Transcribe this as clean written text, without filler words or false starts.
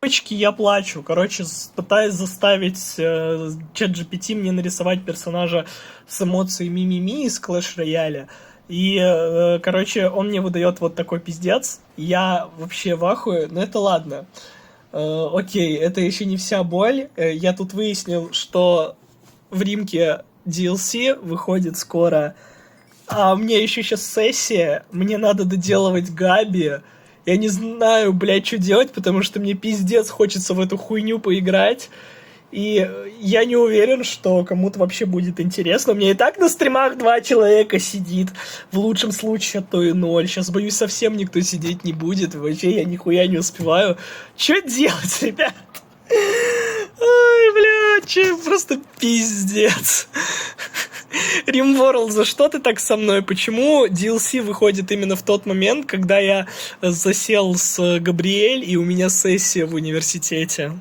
Девочки, я плачу. Короче, пытаюсь заставить ChatGPT мне нарисовать персонажа с эмоцией ми-ми-ми из Clash Royale. И, короче, он мне выдает вот такой пиздец. Я вообще в ахуе, но это ладно. Окей, это еще не вся боль. Я тут выяснил, что в Римке DLC выходит скоро. А у меня еще сейчас сессия. Мне надо доделывать Габи. Я не знаю, блядь, что делать, потому что мне пиздец хочется в эту хуйню поиграть. И я не уверен, что кому-то вообще будет интересно. У меня и так на стримах 2 человека сидит. В лучшем случае, а то и 0. Сейчас, боюсь, совсем никто сидеть не будет. Вообще я нихуя не успеваю. Что делать, ребят? Ой, блядь, просто пиздец. Римворld, за что ты так со мной? Почему DLC выходит именно в тот момент, когда я засел с Габриэль и у меня сессия в университете?